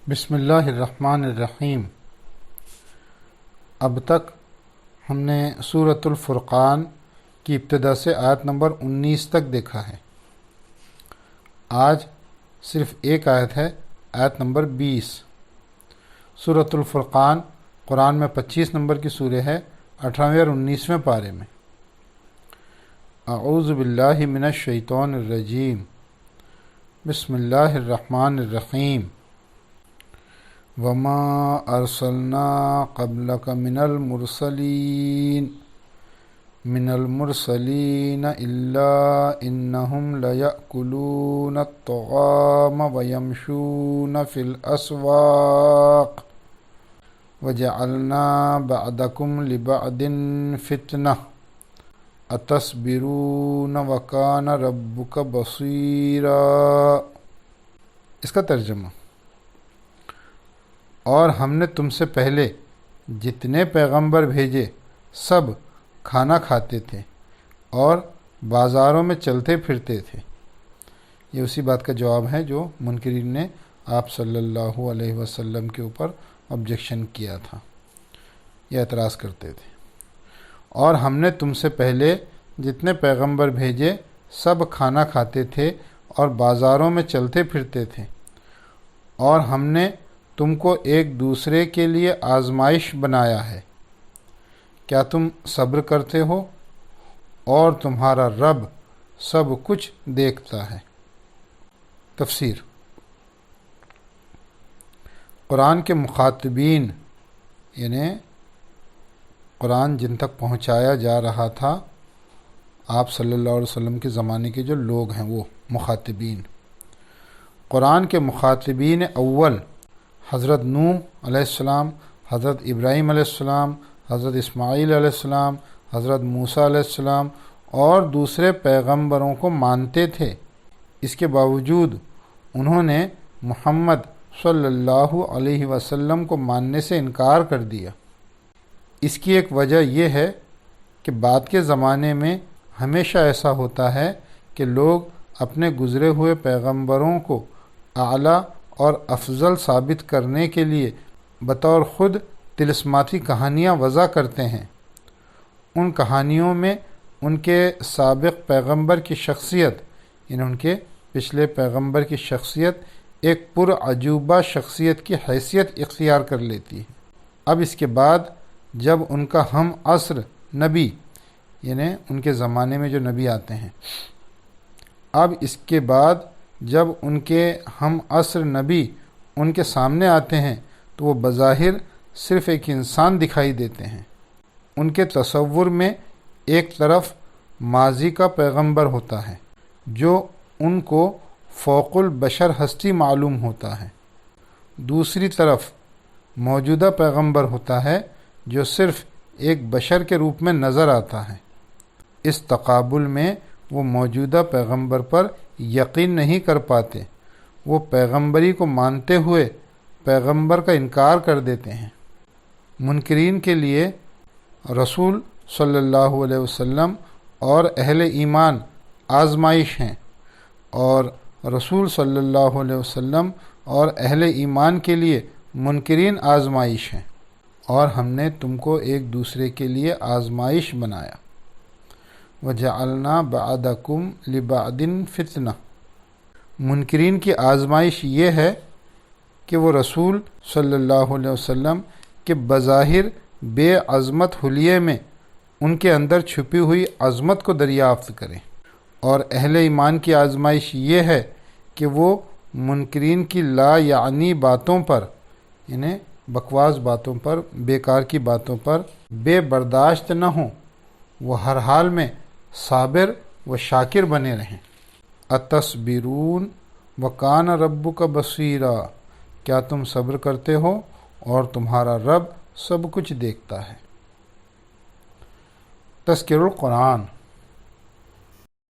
بسم اللہ الرحمن الرحیم۔ اب تک ہم نے سورۃ الفرقان کی ابتدا سے آیت نمبر 19 تک دیکھا ہے۔ آج صرف ایک آیت ہے، آیت نمبر 20۔ سورۃ الفرقان قرآن میں 25 نمبر کی سورہ ہے، 18ویں اور 19ویں پارے میں۔ اعوذ باللہ من الشیطان الرجیم، بسم اللہ الرحمن الرحیم۔ وما ارسلنا قبلک من المرسلین الا انہم لیأکلون الطعام ویمشون فی الاسواق وجعلنا بعدکم لبعد فتنہ اتصبرون وکان ربک بصیرا۔ اس کا ترجمہ: اور ہم نے تم سے پہلے جتنے پیغمبر بھیجے سب کھانا کھاتے تھے اور بازاروں میں چلتے پھرتے تھے۔ یہ اسی بات کا جواب ہے جو منکرین نے آپ صلی اللہ علیہ وسلم کے اوپر آبجیکشن کیا تھا، یہ اعتراض کرتے تھے۔ اور ہم نے تم سے پہلے جتنے پیغمبر بھیجے سب کھانا کھاتے تھے اور بازاروں میں چلتے پھرتے تھے، اور ہم نے تم کو ایک دوسرے کے لیے آزمائش بنایا ہے، کیا تم صبر کرتے ہو؟ اور تمہارا رب سب کچھ دیکھتا ہے۔ تفسیر: قرآن کے مخاطبین یعنی قرآن جن تک پہنچایا جا رہا تھا، آپ صلی اللہ علیہ وسلم کے زمانے کے جو لوگ ہیں وہ مخاطبین۔ قرآن کے مخاطبین اول حضرت نوح علیہ السلام، حضرت ابراہیم علیہ السلام، حضرت اسماعیل علیہ السلام، حضرت موسیٰ علیہ السلام اور دوسرے پیغمبروں کو مانتے تھے۔ اس کے باوجود انہوں نے محمد صلی اللہ علیہ وسلم کو ماننے سے انکار کر دیا۔ اس کی ایک وجہ یہ ہے کہ بعد کے زمانے میں ہمیشہ ایسا ہوتا ہے کہ لوگ اپنے گزرے ہوئے پیغمبروں کو اعلیٰ اور افضل ثابت کرنے کے لیے بطور خود طلسماتی کہانیاں وضع کرتے ہیں۔ ان کہانیوں میں ان کے سابق پیغمبر کی شخصیت یعنی ان کے پچھلے پیغمبر کی شخصیت ایک پرعجوبہ شخصیت کی حیثیت اختیار کر لیتی ہے۔ اب اس کے بعد جب ان کا ہم عصر نبی یعنی ان کے زمانے میں جو نبی آتے ہیں، اب اس کے بعد جب ان کے ہم عصر نبی ان کے سامنے آتے ہیں تو وہ بظاہر صرف ایک انسان دکھائی دیتے ہیں۔ ان کے تصور میں ایک طرف ماضی کا پیغمبر ہوتا ہے جو ان کو فوق البشر ہستی معلوم ہوتا ہے، دوسری طرف موجودہ پیغمبر ہوتا ہے جو صرف ایک بشر کے روپ میں نظر آتا ہے۔ اس تقابل میں وہ موجودہ پیغمبر پر یقین نہیں کر پاتے، وہ پیغمبری کو مانتے ہوئے پیغمبر کا انکار کر دیتے ہیں۔ منکرین کے لیے رسول صلی اللہ علیہ وسلم اور اہل ایمان آزمائش ہیں، اور رسول صلی اللہ علیہ وسلم اور اہل ایمان کے لیے منکرین آزمائش ہیں۔ اور ہم نے تم کو ایک دوسرے کے لیے آزمائش بنایا۔ وَجَعَلْنَا بَعْدَكُمْ لِبَعْدٍ فِتْنَةً۔ منکرین کی آزمائش یہ ہے کہ وہ رسول صلی اللہ علیہ وسلم کے بظاہر بے عظمت حلیے میں ان کے اندر چھپی ہوئی عظمت کو دریافت کریں، اور اہل ایمان کی آزمائش یہ ہے کہ وہ منکرین کی لا یعنی باتوں پر یعنی بکواس باتوں پر، بیکار کی باتوں پر بے برداشت نہ ہوں، وہ ہر حال میں صابر و شاکر بنے رہیں۔ اتصبرون وکان ربک بصیرا، کیا تم صبر کرتے ہو اور تمہارا رب سب کچھ دیکھتا ہے۔ تذکر القرآن۔